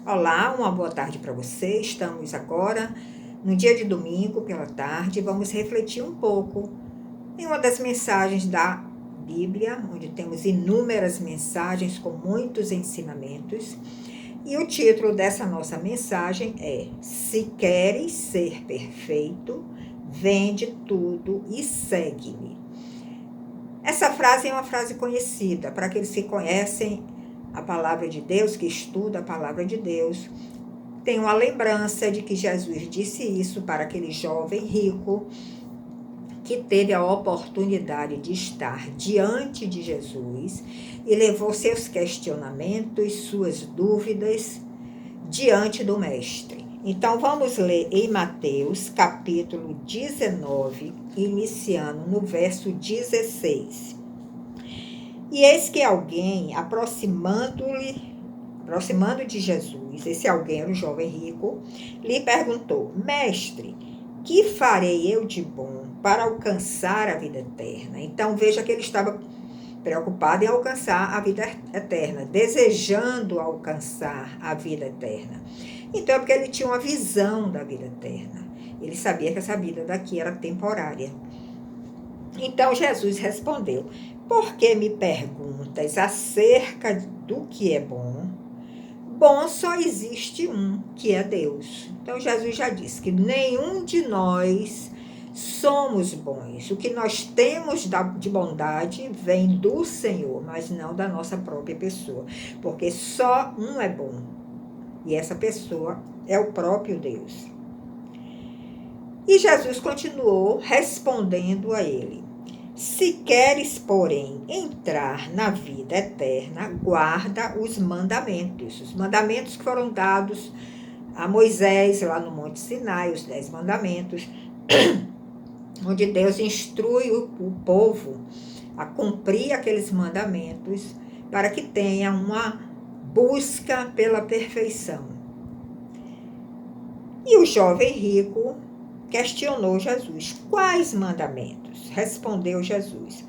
Olá, uma boa tarde para você. Estamos agora no dia de domingo pela tarde. Vamos refletir um pouco em uma das mensagens da Bíblia, onde temos inúmeras mensagens com muitos ensinamentos. E o título dessa nossa mensagem é: Se queres ser perfeito, vende tudo e segue-me. Essa frase é uma frase conhecida para aqueles que conhecem a palavra de Deus, que estudam a palavra de Deus. Tem uma lembrança de que Jesus disse isso para aquele jovem rico que teve a oportunidade de estar diante de Jesus e levou seus questionamentos, suas dúvidas diante do Mestre. Então vamos ler em Mateus capítulo 19, iniciando no verso 16. E eis que alguém, aproximando de Jesus, esse alguém era um jovem rico, lhe perguntou: Mestre, que farei eu de bom para alcançar a vida eterna? Então veja que ele estava preocupado em alcançar a vida eterna, desejando alcançar a vida eterna. Então é porque ele tinha uma visão da vida eterna. Ele sabia que essa vida daqui era temporária. Então Jesus respondeu: Por que me perguntas acerca do que é bom? Bom só existe um, que é Deus. Então Jesus já disse que nenhum de nós somos bons. O que nós temos de bondade vem do Senhor, mas não da nossa própria pessoa. Porque só um é bom. E essa pessoa é o próprio Deus. E Jesus continuou respondendo a ele: Se queres, porém, entrar na vida eterna, guarda os mandamentos que foram dados a Moisés lá no Monte Sinai, os 10 mandamentos, onde Deus instrui o povo a cumprir aqueles mandamentos para que tenha uma busca pela perfeição. E o jovem rico questionou Jesus: Quais mandamentos? Respondeu Jesus: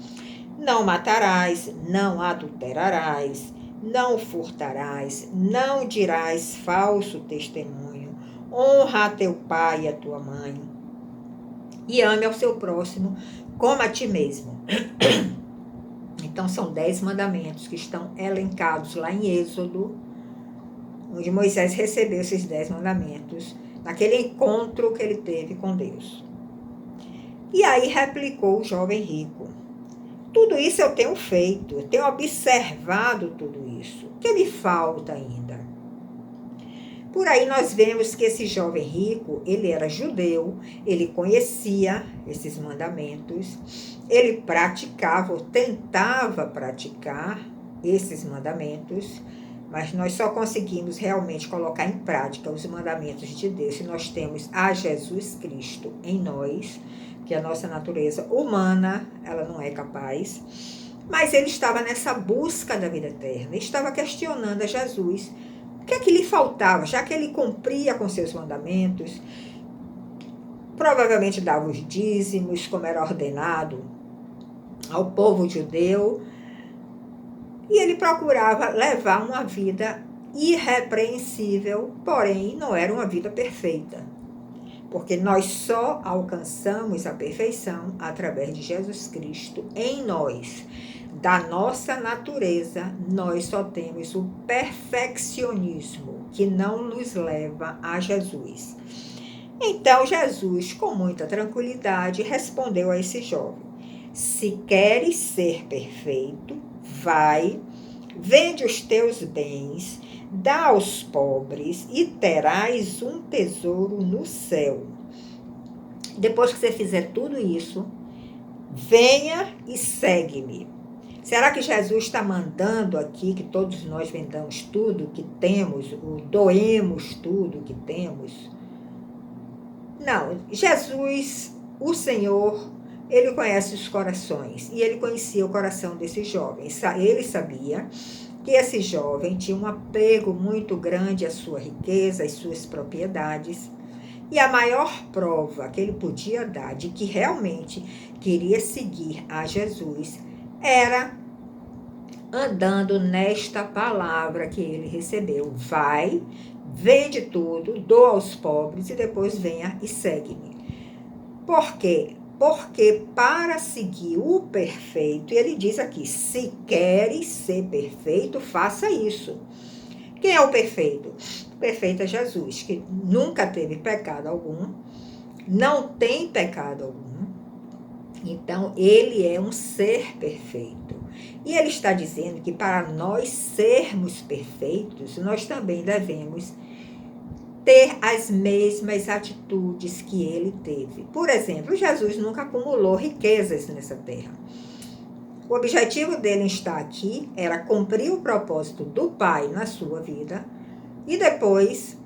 Não matarás, não adulterarás, não furtarás, não dirás falso testemunho, honra a teu pai e a tua mãe, e ame ao seu próximo como a ti mesmo. Então são 10 mandamentos que estão elencados lá em Êxodo, onde Moisés recebeu esses 10 mandamentos, naquele encontro que ele teve com Deus. E aí replicou o jovem rico: Tudo isso eu tenho feito, eu tenho observado tudo isso. O que me falta ainda? Por aí nós vemos que esse jovem rico, ele era judeu, ele conhecia esses mandamentos, ele praticava ou tentava praticar esses mandamentos, mas nós só conseguimos realmente colocar em prática os mandamentos de Deus se nós temos a Jesus Cristo em nós, que a nossa natureza humana, ela não é capaz. Mas ele estava nessa busca da vida eterna, estava questionando a Jesus o que é que lhe faltava, já que ele cumpria com seus mandamentos, provavelmente dava os dízimos, como era ordenado ao povo judeu, e ele procurava levar uma vida irrepreensível, porém não era uma vida perfeita. Porque nós só alcançamos a perfeição através de Jesus Cristo em nós. Da nossa natureza, nós só temos o perfeccionismo, que não nos leva a Jesus. Então Jesus, com muita tranquilidade, respondeu a esse jovem: Se queres ser perfeito, vai, vende os teus bens, dá aos pobres e terás um tesouro no céu. Depois que você fizer tudo isso, venha e segue-me. Será que Jesus está mandando aqui que todos nós vendamos tudo que temos, ou doemos tudo que temos? Não, Jesus, o Senhor, ele conhece os corações, e ele conhecia o coração desse jovem. Ele sabia que esse jovem tinha um apego muito grande à sua riqueza, às suas propriedades, e a maior prova que ele podia dar de que realmente queria seguir a Jesus era andando nesta palavra que ele recebeu. Vai, vende tudo, doa aos pobres e depois venha e segue-me. Por quê? Porque para seguir o perfeito, ele diz aqui, se queres ser perfeito, faça isso. Quem é o perfeito? O perfeito é Jesus, que nunca teve pecado algum, não tem pecado algum. Então, ele é um ser perfeito. E ele está dizendo que para nós sermos perfeitos, nós também devemos ter as mesmas atitudes que ele teve. Por exemplo, Jesus nunca acumulou riquezas nessa terra. O objetivo dele em estar aqui era cumprir o propósito do Pai na sua vida e depois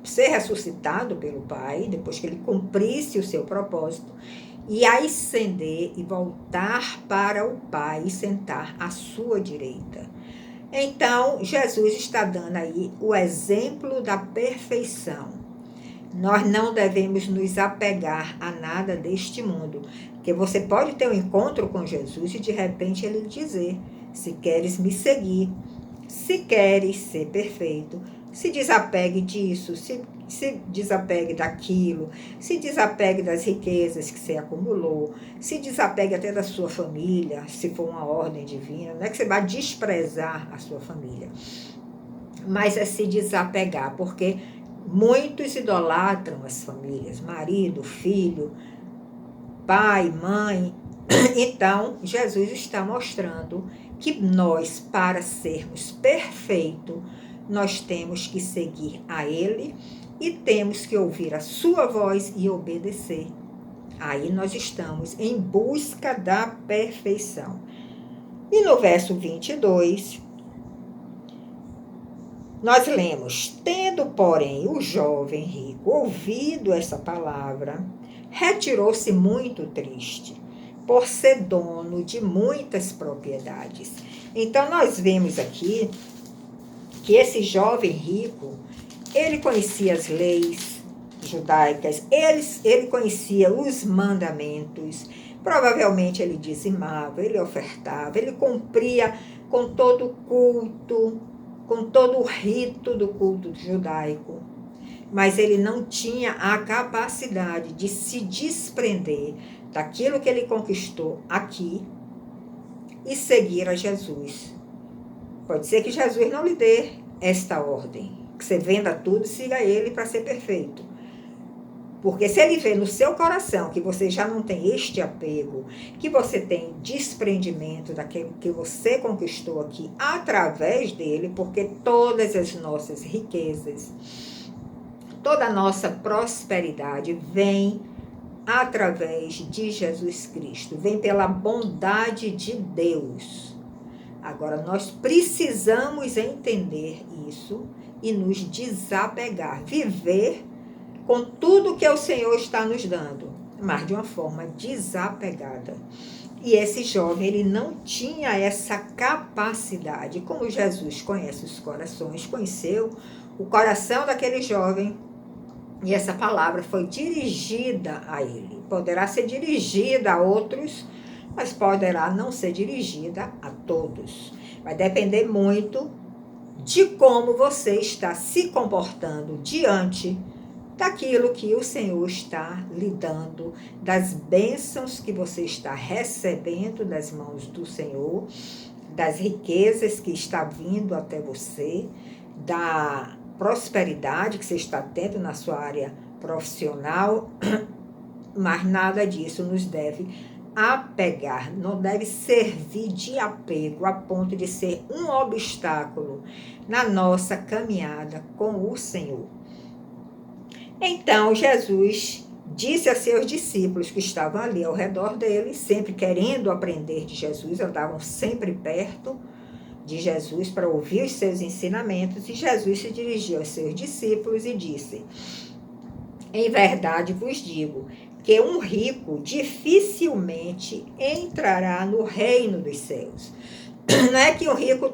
ser ressuscitado pelo Pai, depois que ele cumprisse o seu propósito, e ascender e voltar para o Pai e sentar à sua direita. Então, Jesus está dando aí o exemplo da perfeição. Nós não devemos nos apegar a nada deste mundo, porque você pode ter um encontro com Jesus e de repente ele dizer, se queres me seguir, se queres ser perfeito, se desapegue disso, se desapegue daquilo, se desapegue das riquezas que você acumulou, se desapegue até da sua família, se for uma ordem divina. Não é que você vai desprezar a sua família, mas é se desapegar, porque muitos idolatram as famílias, marido, filho, pai, mãe. Então, Jesus está mostrando que nós, para sermos perfeitos, nós temos que seguir a Ele e temos que ouvir a sua voz e obedecer. Aí nós estamos em busca da perfeição. E no verso 22, nós lemos, tendo, porém, o jovem rico ouvido essa palavra, retirou-se muito triste, por ser dono de muitas propriedades. Então, nós vemos aqui que esse jovem rico, ele conhecia as leis judaicas, ele conhecia os mandamentos, provavelmente ele dizimava, ele ofertava, ele cumpria com todo o culto, com todo o rito do culto judaico, mas ele não tinha a capacidade de se desprender daquilo que ele conquistou aqui e seguir a Jesus. Pode ser que Jesus não lhe dê esta ordem, que você venda tudo e siga ele para ser perfeito. Porque se ele vê no seu coração que você já não tem este apego, que você tem desprendimento daquilo que você conquistou aqui através dele, porque todas as nossas riquezas, toda a nossa prosperidade vem através de Jesus Cristo, vem pela bondade de Deus. Agora, nós precisamos entender isso e nos desapegar, viver com tudo que o Senhor está nos dando, mas de uma forma desapegada. E esse jovem, ele não tinha essa capacidade. Como Jesus conhece os corações, conheceu o coração daquele jovem, e essa palavra foi dirigida a ele. Poderá ser dirigida a outros, mas poderá não ser dirigida a todos. Vai depender muito de como você está se comportando diante daquilo que o Senhor está lhe dando, das bênçãos que você está recebendo das mãos do Senhor, das riquezas que está vindo até você, da prosperidade que você está tendo na sua área profissional, mas nada disso nos deve apegar, não deve servir de apego a ponto de ser um obstáculo na nossa caminhada com o Senhor. Então, Jesus disse a seus discípulos que estavam ali ao redor dele, sempre querendo aprender de Jesus, andavam sempre perto de Jesus para ouvir os seus ensinamentos, e Jesus se dirigiu aos seus discípulos e disse, em verdade vos digo, que um rico dificilmente entrará no reino dos céus. Não é que um rico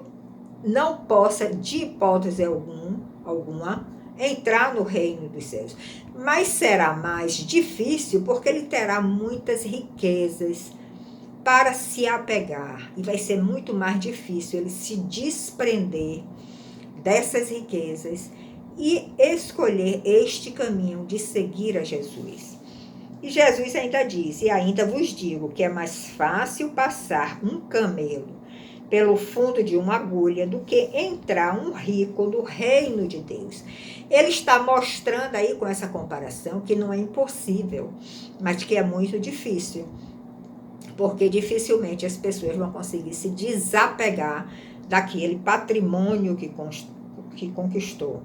não possa, de hipótese alguma, entrar no reino dos céus, mas será mais difícil porque ele terá muitas riquezas, para se apegar, e vai ser muito mais difícil ele se desprender dessas riquezas e escolher este caminho de seguir a Jesus. E Jesus ainda diz: e ainda vos digo que é mais fácil passar um camelo pelo fundo de uma agulha do que entrar um rico no reino de Deus. Ele está mostrando aí com essa comparação que não é impossível, mas que é muito difícil, porque dificilmente as pessoas vão conseguir se desapegar daquele patrimônio que conquistou.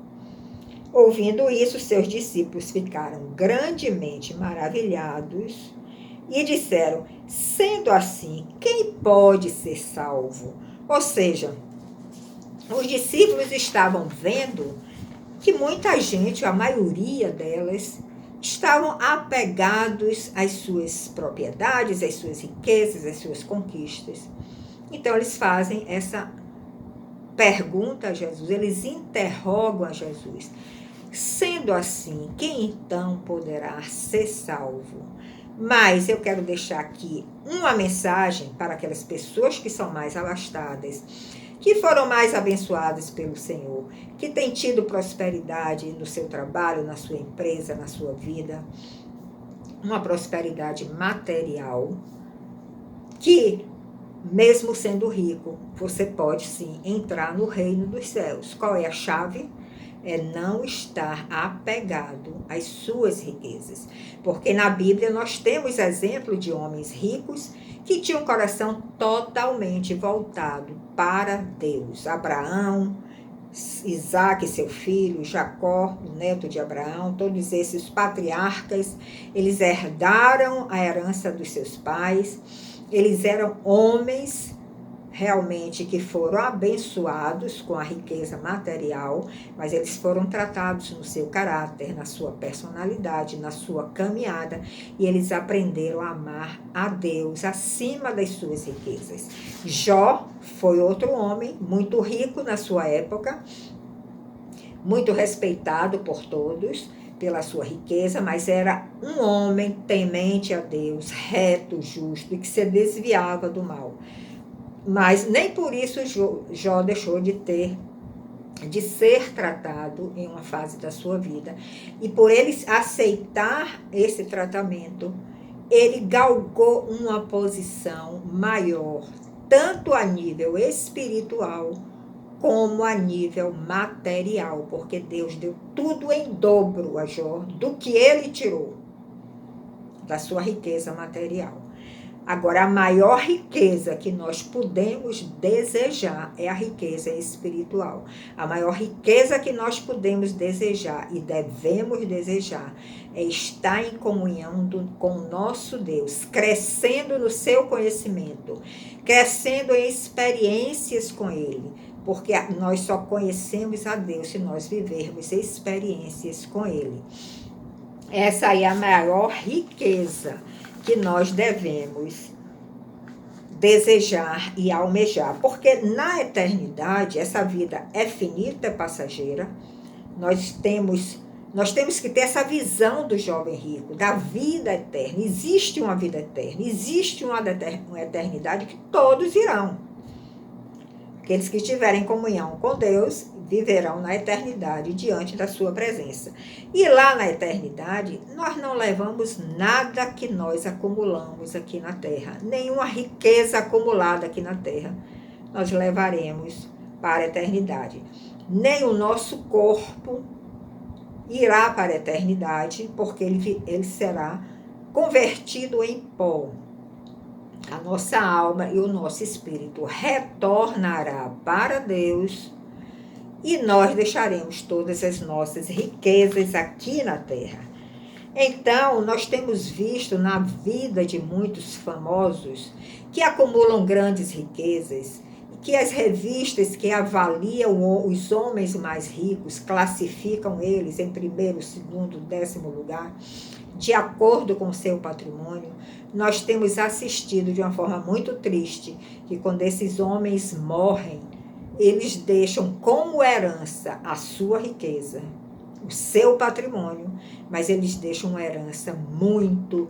Ouvindo isso, seus discípulos ficaram grandemente maravilhados e disseram: sendo assim, quem pode ser salvo? Ou seja, os discípulos estavam vendo que muita gente, a maioria delas, estavam apegados às suas propriedades, às suas riquezas, às suas conquistas. Então eles fazem essa pergunta a Jesus, eles interrogam a Jesus: sendo assim, quem então poderá ser salvo? Mas eu quero deixar aqui uma mensagem para aquelas pessoas que são mais abastadas, que foram mais abençoadas pelo Senhor, que têm tido prosperidade no seu trabalho, na sua empresa, na sua vida, uma prosperidade material, que mesmo sendo rico, você pode sim entrar no reino dos céus. Qual é a chave? É não estar apegado às suas riquezas. Porque na Bíblia nós temos exemplo de homens ricos que tinham um coração totalmente voltado para Deus. Abraão, Isaac, seu filho, Jacó, o neto de Abraão, todos esses patriarcas, eles herdaram a herança dos seus pais, eles eram homens realmente que foram abençoados com a riqueza material, mas eles foram tratados no seu caráter, na sua personalidade, na sua caminhada, e eles aprenderam a amar a Deus acima das suas riquezas. Jó foi outro homem muito rico na sua época, muito respeitado por todos pela sua riqueza, mas era um homem temente a Deus, reto, justo e que se desviava do mal. Mas nem por isso Jó deixou de ser tratado em uma fase da sua vida. E por ele aceitar esse tratamento, ele galgou uma posição maior, tanto a nível espiritual como a nível material, porque Deus deu tudo em dobro a Jó do que ele tirou da sua riqueza material. Agora, a maior riqueza que nós podemos desejar é a riqueza espiritual. A maior riqueza que nós podemos desejar e devemos desejar é estar em comunhão com o nosso Deus, crescendo no seu conhecimento, crescendo em experiências com Ele, porque nós só conhecemos a Deus se nós vivermos experiências com Ele. Essa aí é a maior riqueza que nós devemos desejar e almejar, porque na eternidade, essa vida é finita, é passageira, nós temos que ter essa visão do jovem rico, da vida eterna. Existe uma vida eterna, existe uma eternidade que todos irão. Aqueles que estiverem em comunhão com Deus viverão na eternidade diante da sua presença. E lá na eternidade, nós não levamos nada que nós acumulamos aqui na terra. Nenhuma riqueza acumulada aqui na terra nós levaremos para a eternidade. Nem o nosso corpo irá para a eternidade, porque ele será convertido em pó. A nossa alma e o nosso espírito retornará para Deus e nós deixaremos todas as nossas riquezas aqui na terra. Então, nós temos visto na vida de muitos famosos que acumulam grandes riquezas, que as revistas que avaliam os homens mais ricos classificam eles em primeiro, segundo, 10º lugar, de acordo com o seu patrimônio. Nós temos assistido de uma forma muito triste que quando esses homens morrem, eles deixam como herança a sua riqueza, o seu patrimônio, mas eles deixam uma herança muito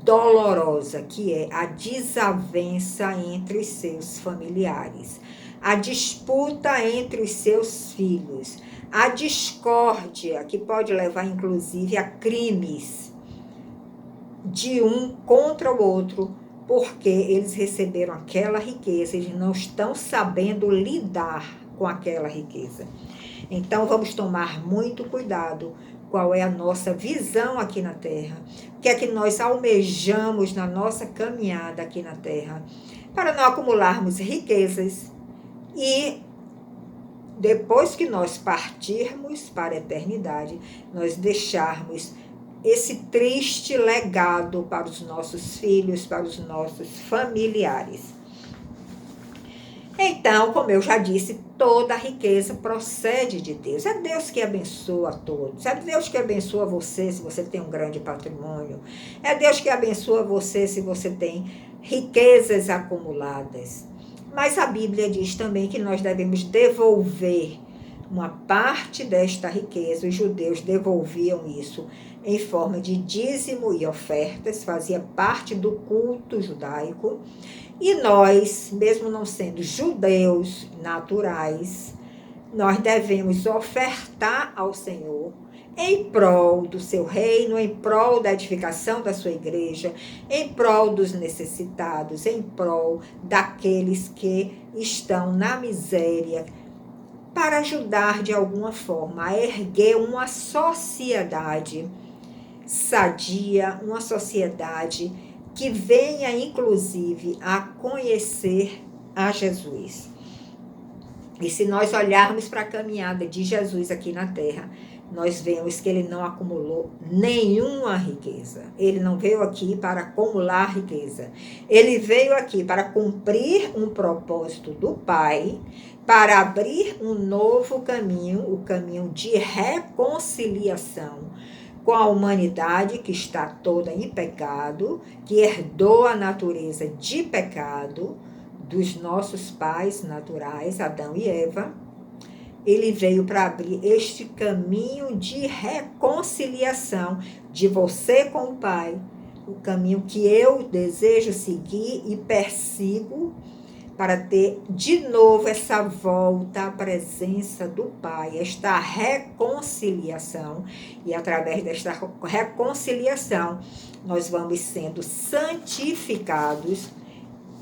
dolorosa, que é a desavença entre os seus familiares, a disputa entre os seus filhos, a discórdia, que pode levar inclusive a crimes de um contra o outro, porque eles receberam aquela riqueza, eles não estão sabendo lidar com aquela riqueza. Então, vamos tomar muito cuidado qual é a nossa visão aqui na Terra, o que é que nós almejamos na nossa caminhada aqui na Terra, para não acumularmos riquezas e depois que nós partirmos para a eternidade, nós deixarmos esse triste legado para os nossos filhos, para os nossos familiares. Então, como eu já disse, toda a riqueza procede de Deus. É Deus que abençoa a todos. É Deus que abençoa você se você tem um grande patrimônio. É Deus que abençoa você se você tem riquezas acumuladas. Mas a Bíblia diz também que nós devemos devolver uma parte desta riqueza. Os judeus devolviam isso em forma de dízimo e ofertas, fazia parte do culto judaico. E nós, mesmo não sendo judeus naturais, nós devemos ofertar ao Senhor em prol do seu reino, em prol da edificação da sua igreja, em prol dos necessitados, em prol daqueles que estão na miséria, para ajudar de alguma forma a erguer uma sociedade sadia, uma sociedade que venha, inclusive, a conhecer a Jesus. E se nós olharmos para a caminhada de Jesus aqui na Terra, nós vemos que ele não acumulou nenhuma riqueza. Ele não veio aqui para acumular riqueza. Ele veio aqui para cumprir um propósito do Pai, para abrir um novo caminho, o caminho de reconciliação com a humanidade que está toda em pecado, que herdou a natureza de pecado dos nossos pais naturais, Adão e Eva. Ele veio para abrir este caminho de reconciliação de você com o Pai, o caminho que eu desejo seguir e persigo, para ter de novo essa volta à presença do Pai, esta reconciliação. E através desta reconciliação, nós vamos sendo santificados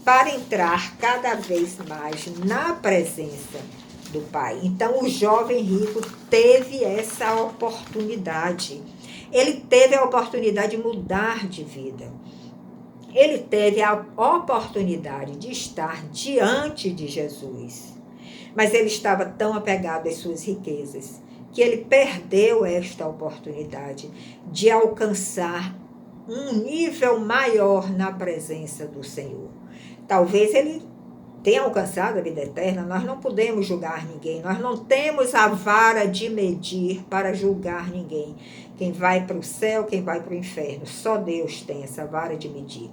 para entrar cada vez mais na presença do Pai. Então, o jovem rico teve essa oportunidade. Ele teve a oportunidade de mudar de vida. Ele teve a oportunidade de estar diante de Jesus. Mas ele estava tão apegado às suas riquezas que ele perdeu esta oportunidade de alcançar um nível maior na presença do Senhor. Talvez ele tenha alcançado a vida eterna. Nós não podemos julgar ninguém. Nós não temos a vara de medir para julgar ninguém. Quem vai para o céu, quem vai para o inferno. Só Deus tem essa vara de medir.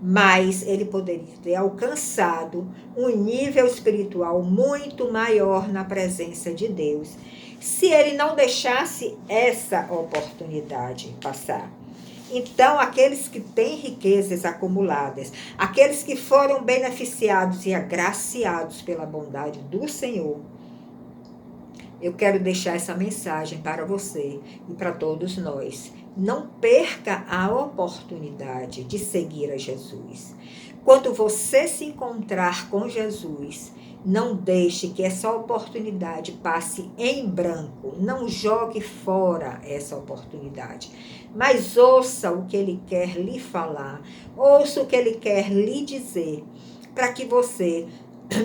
Mas ele poderia ter alcançado um nível espiritual muito maior na presença de Deus, se ele não deixasse essa oportunidade passar. Então, aqueles que têm riquezas acumuladas, aqueles que foram beneficiados e agraciados pela bondade do Senhor, eu quero deixar essa mensagem para você e para todos nós. Não perca a oportunidade de seguir a Jesus. Quando você se encontrar com Jesus, não deixe que essa oportunidade passe em branco. Não jogue fora essa oportunidade. Mas ouça o que ele quer lhe falar. Ouça o que ele quer lhe dizer. Para que você,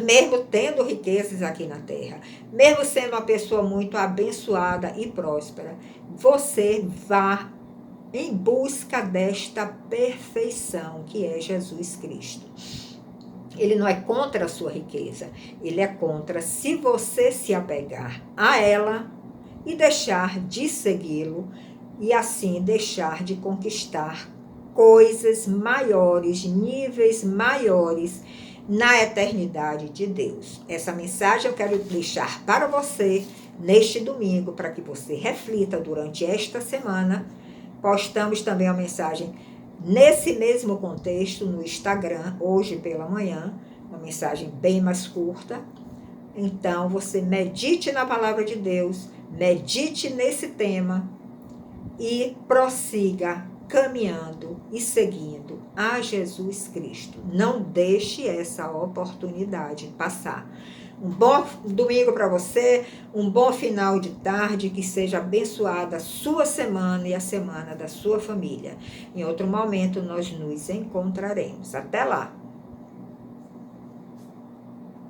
mesmo tendo riquezas aqui na terra, mesmo sendo uma pessoa muito abençoada e próspera, você vá em busca desta perfeição que é Jesus Cristo. Ele não é contra a sua riqueza, ele é contra se você se apegar a ela e deixar de segui-lo e assim deixar de conquistar coisas maiores, níveis maiores na eternidade de Deus. Essa mensagem eu quero deixar para você neste domingo, para que você reflita durante esta semana. Postamos também a mensagem nesse mesmo contexto, no Instagram, hoje pela manhã, uma mensagem bem mais curta. Então, você medite na palavra de Deus, medite nesse tema e prossiga caminhando e seguindo a Jesus Cristo. Não deixe essa oportunidade passar. Um bom domingo para você, um bom final de tarde, que seja abençoada a sua semana e a semana da sua família. Em outro momento nós nos encontraremos. Até lá!